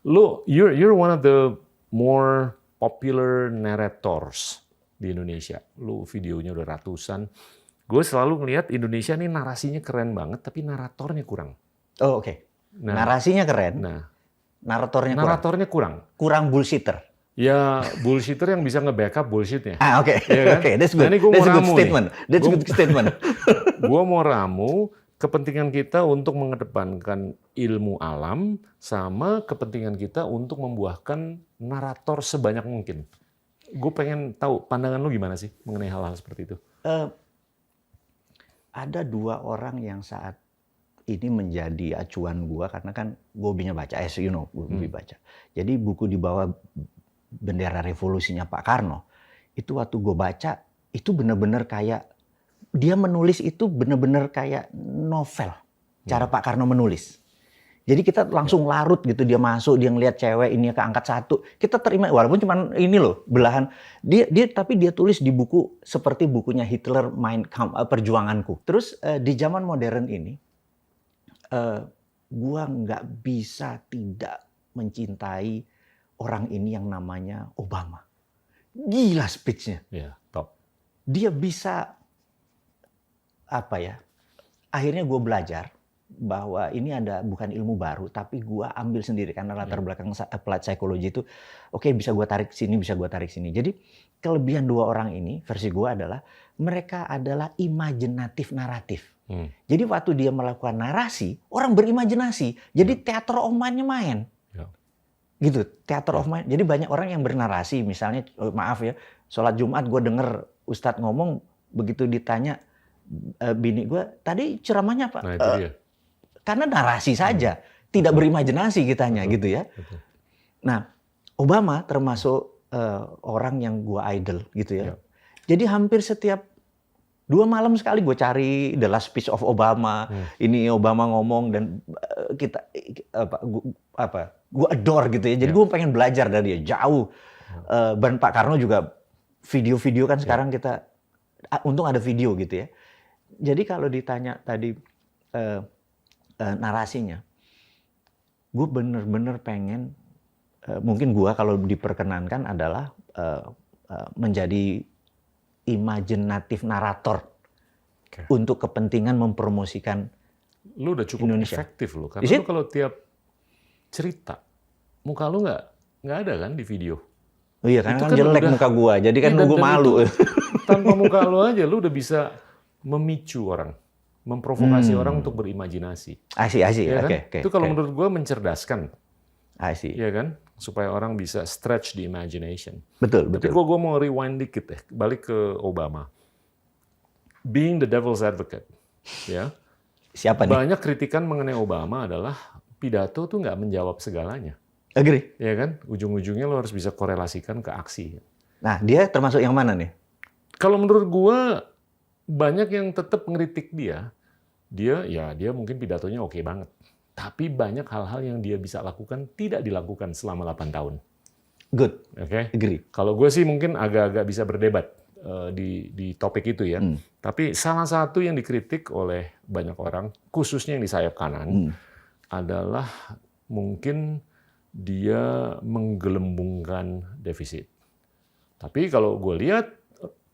You're one of the more popular narrators di Indonesia. Lu videonya udah ratusan. Gue selalu ngelihat Indonesia nih narasinya keren banget, tapi naratornya kurang. Oh, oke. Nah, narasinya keren, nah, naratornya kurang. Kurang bullshitter. Ya, bullshitter yang bisa nge-backup bullshitnya. Oke. Ya kan? Oke, that's good. Nah, ini gue mau ramu statement. That's good statement. Gue mau ramu kepentingan kita untuk mengedepankan ilmu alam sama kepentingan kita untuk membuahkan narator sebanyak mungkin. Gue pengen tahu pandangan lu gimana sih mengenai hal-hal seperti itu. Ada dua orang yang saat ini menjadi acuan gue karena kan gue hobinya baca, as you know, gue hobi baca. Jadi buku di bawah bendera revolusinya Pak Karno, itu waktu gue baca, itu benar-benar kayak, dia menulis itu benar-benar kayak novel, cara Pak Karno menulis. Jadi kita langsung larut gitu, dia masuk, dia ngeliat cewek ini keangkat satu, kita terima, walaupun cuma ini loh, belahan. Tapi dia tulis di buku seperti bukunya Hitler, Mein Kampf, Perjuanganku. Terus di zaman modern ini, gua nggak bisa tidak mencintai orang ini yang namanya Obama. Gila speech-nya. Ya, top. Dia bisa, akhirnya gue belajar bahwa ini bukan ilmu baru, tapi gue ambil sendiri. Karena latar belakang applied psychology itu, oke, bisa gue tarik sini, bisa gue tarik sini. Jadi kelebihan dua orang ini, versi gue adalah, mereka adalah imajinatif naratif. Jadi waktu dia melakukan narasi, orang berimajinasi. Jadi teater of mind-nya main. Gitu, theater of mind. Jadi banyak orang yang bernarasi, misalnya, maaf ya, sholat Jumat gue denger Ustadz ngomong, begitu ditanya bini gue, tadi ceramahnya apa? Nah, itu dia. Karena narasi saja, tidak berimajinasi kitanya, gitu ya. Betul. Nah, Obama termasuk orang yang gue idol, gitu ya. Jadi hampir setiap 2 malam sekali gue cari The Last Speech of Obama, ini Obama ngomong, dan gue adore gitu ya. Jadi gue pengen belajar dari dia jauh. Dan Pak Karno juga video-video kan sekarang kita, untung ada video gitu ya. Jadi kalau ditanya tadi narasinya, gue bener-bener pengen, mungkin gue kalau diperkenankan adalah menjadi imajinatif narator untuk kepentingan mempromosikan lu udah cukup Indonesia. efektif lu, karena lu kalau tiap cerita muka lu nggak ada kan di video. Oh iya, karena kan jelek muka gua, jadi kan gua malu. Tanpa muka lu aja lu udah bisa memicu orang, memprovokasi orang untuk berimajinasi. I see. Ya kan? Okay. Itu kalau menurut gua mencerdaskan. I see. Iya kan? Supaya orang bisa stretch the imagination. Betul. Tapi gua mau rewind dikit deh, balik ke Obama. Being the devil's advocate, ya. Siapa nih? Banyak kritikan mengenai Obama adalah pidato tuh nggak menjawab segalanya. Agree. Ya kan? Ujung-ujungnya lo harus bisa korelasikan ke aksi. Nah, dia termasuk yang mana nih? Kalau menurut gua banyak yang tetap ngeritik dia. Dia mungkin pidatonya oke banget. Tapi banyak hal-hal yang dia bisa lakukan tidak dilakukan selama 8 tahun. Good. Oke. Agree. Kalau gue sih mungkin agak-agak bisa berdebat di topik itu ya. Tapi salah satu yang dikritik oleh banyak orang, khususnya yang di sayap kanan, adalah mungkin dia menggelembungkan defisit. Tapi kalau gue lihat,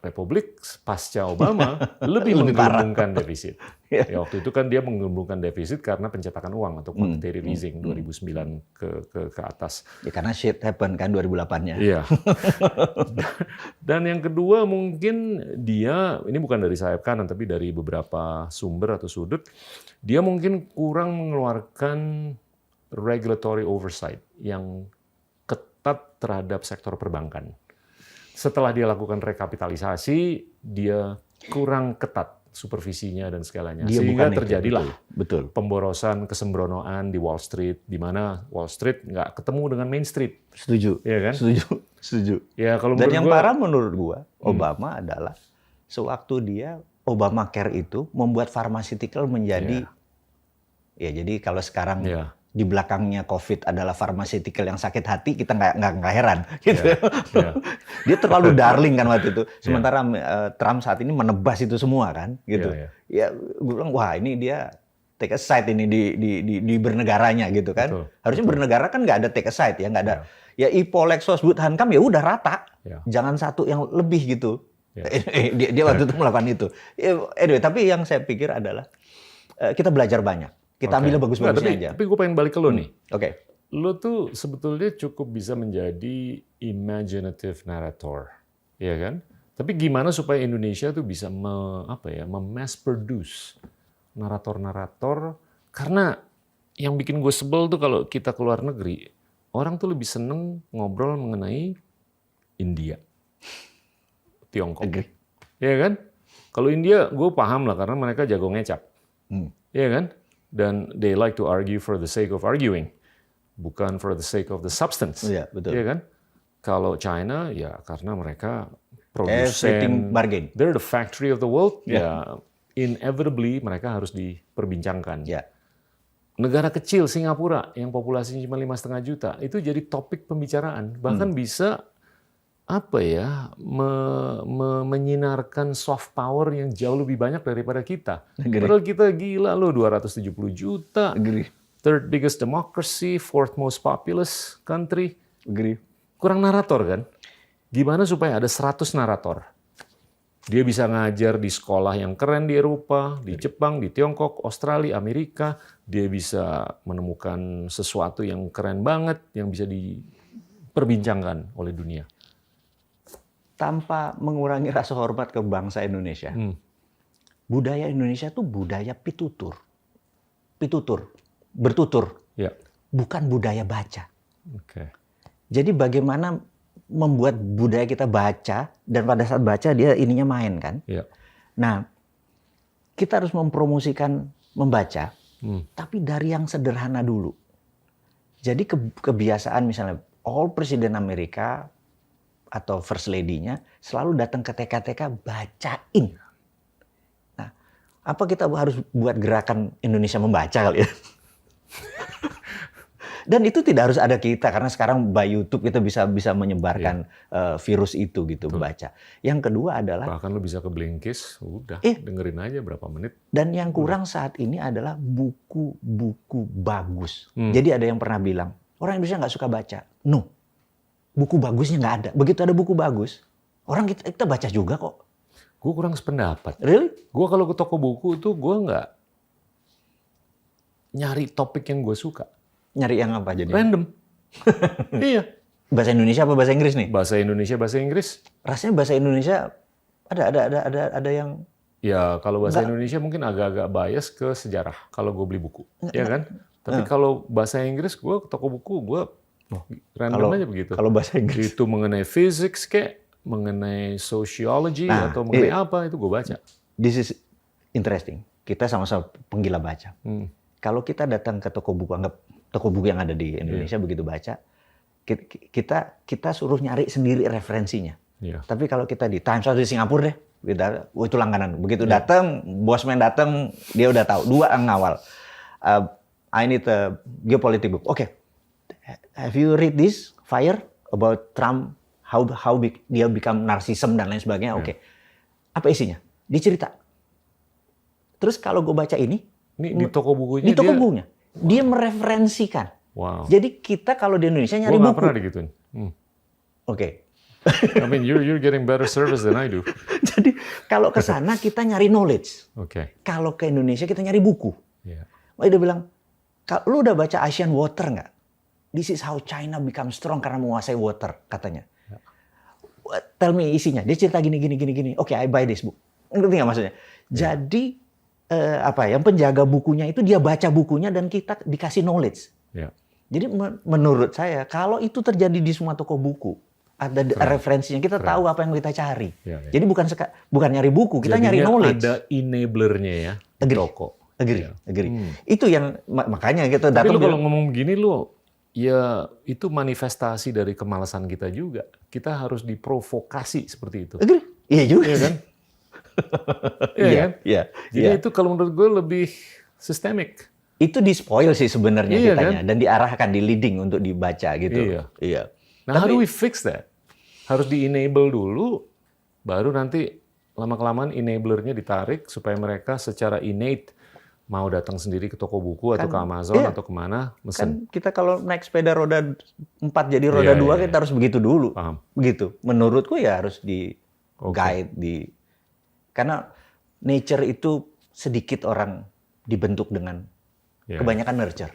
Republik pasca Obama lebih menggelembungkan defisit. Ya, waktu itu kan dia menggelembungkan defisit karena pencetakan uang atau quantitative easing 2009 ke atas. Ya karena shit happen kan 2008-nya. Iya. Dan yang kedua mungkin dia, ini bukan dari sayap kanan tapi dari beberapa sumber atau sudut, dia mungkin kurang mengeluarkan regulatory oversight yang ketat terhadap sektor perbankan. Setelah dia lakukan rekapitalisasi, dia kurang ketat supervisinya dan segalanya. Sehingga terjadilah pemborosan, kesembronoan di Wall Street, di mana Wall Street nggak ketemu dengan Main Street. Setuju. Iya kan? Setuju. Ya, kalau dan yang parah menurut gua, Obama adalah sewaktu dia Obamacare itu membuat pharmaceutical menjadi, ya jadi kalau sekarang di belakangnya COVID adalah pharmaceutical yang sakit hati, kita nggak heran, gitu. Dia terlalu darling kan waktu itu. Sementara Trump saat ini menebas itu semua kan, gitu. Ya, gue bilang wah ini dia take a side ini di bernegaranya gitu kan. Betul, Harusnya betul. bernegara kan nggak ada take a side ya, nggak ada. Ya. Ya Ipo, Lexos, Bud Hankam ya udah rata. Ya. Jangan satu yang lebih gitu. Ya. Dia waktu itu melakukan itu. Anyway, tapi yang saya pikir adalah kita belajar banyak. Kita ambil bagus-bagusnya aja. Tapi gue pengen balik ke lo nih. Oke. Lo tuh sebetulnya cukup bisa menjadi imaginative narrator, ya kan? Tapi gimana supaya Indonesia tuh bisa memass produce narator-narator? Karena yang bikin gue sebel tuh kalau kita ke luar negeri, orang tuh lebih seneng ngobrol mengenai India, Tiongkok, ya kan? Kalau India gue paham lah karena mereka jago ngecap, ya kan? Dan they like to argue for the sake of arguing, bukan for the sake of the substance, Iya, betul. ya kan? Kalau China ya karena mereka Everything produsen, bargain. they're the factory of the world, ya inevitably mereka harus diperbincangkan. Ya. Negara kecil Singapura yang populasinya cuma 5,5 juta itu jadi topik pembicaraan, bahkan bisa menyinarkan soft power yang jauh lebih banyak daripada kita. Padahal kita gila loh, 270 juta, third biggest democracy, fourth most populous country. Kurang narator kan? Gimana supaya ada 100 narator? Dia bisa ngajar di sekolah yang keren di Eropa, di Jepang, di Tiongkok, Australia, Amerika. Dia bisa menemukan sesuatu yang keren banget, yang bisa diperbincangkan oleh dunia. Tanpa mengurangi rasa hormat ke bangsa Indonesia. Budaya Indonesia itu budaya pitutur. Bertutur. Ya. Bukan budaya baca. Oke. Jadi bagaimana membuat budaya kita baca, dan pada saat baca dia ininya main kan. Ya. Nah, kita harus mempromosikan membaca, tapi dari yang sederhana dulu. Jadi kebiasaan misalnya, all presiden Amerika atau first lady-nya selalu datang ke TK-TK bacain. Nah, apa kita harus buat gerakan Indonesia membaca kali ya? Dan itu tidak harus ada kita, karena sekarang by YouTube kita bisa menyebarkan virus itu gitu, membaca. Yang kedua adalah bahkan lo bisa ke Blinkist, udah dengerin aja berapa menit. Dan yang kurang saat ini adalah buku-buku bagus. Jadi ada yang pernah bilang, orang Indonesia nggak suka baca. No, buku bagusnya nggak ada. Begitu ada buku bagus, orang kita baca juga kok. Gue kurang sependapat. Really? Gue kalau ke toko buku tuh gue nggak nyari topik yang gue suka. Nyari yang apa jadi? Random. Iya. Bahasa Indonesia apa bahasa Inggris nih? Bahasa Indonesia, bahasa Inggris. Rasanya bahasa Indonesia ada yang. Ya kalau bahasa Indonesia mungkin agak-agak bias ke sejarah kalau gue beli buku, ya kan? Tapi kalau bahasa Inggris gue ke toko buku gue random aja begitu. Kalau bahasa Inggris itu mengenai physics kayak, mengenai sociology atau mengenai apa itu gue baca. This is interesting. Kita sama-sama penggila baca. Kalau kita datang ke toko buku, anggap toko buku yang ada di Indonesia begitu baca, kita suruh nyari sendiri referensinya. Tapi kalau kita di Times atau di Singapura deh, itu langganan. Begitu datang, bosman datang, dia udah tahu. Dua yang ngawal. I need a geopolitics book. Okay, have you read this Fire about Trump? How dia become narcissism dan lain sebagainya? Oke, apa isinya? Dia cerita. Terus kalau gue baca ini di toko bukunya, dia mereferensikan. Wow. Jadi kita kalau di Indonesia nyari buku. Gue nggak pernah digituin. Oke. I mean, you're getting better service than I do. Jadi kalau ke sana kita nyari knowledge. Oke. Kalau ke Indonesia kita nyari buku. Yeah. Dia bilang, lu udah baca Asian Water nggak? This is how China become strong karena menguasai water, katanya. Tell me isinya. Dia cerita gini. Oke, I buy this book. Ngerti nggak maksudnya? Jadi yang penjaga bukunya itu dia baca bukunya dan kita dikasih knowledge. Jadi menurut saya kalau itu terjadi di semua toko buku, ada referensinya, kita tahu apa yang kita cari. Jadi bukan nyari buku, kita nyari knowledge. Ada enablernya ya di toko. Agree. Itu yang makanya kita datang. Tapi lu kalau ngomong begini lu, ya itu manifestasi dari kemalasan kita juga. Kita harus diprovokasi seperti itu. Agree. Iya juga. Iya kan? Iya. Jadi itu kalau menurut gue lebih sistemik. Itu di-spoil sih sebenarnya kitanya. Kan? Dan diarahkan, di leading untuk dibaca gitu. Iya. Nah, how do we fix that? Harus di-enable dulu, baru nanti lama-kelamaan enablernya ditarik supaya mereka secara innate mau datang sendiri ke toko buku atau Kan, ke Amazon iya. atau kemana, Kan mesen. kita kalau naik sepeda roda 4 jadi roda Iya, 2 iya, kita harus begitu dulu. Paham. Begitu. Menurutku ya harus di Oke. guide karena nature itu sedikit orang dibentuk dengan Iya. kebanyakan nurture.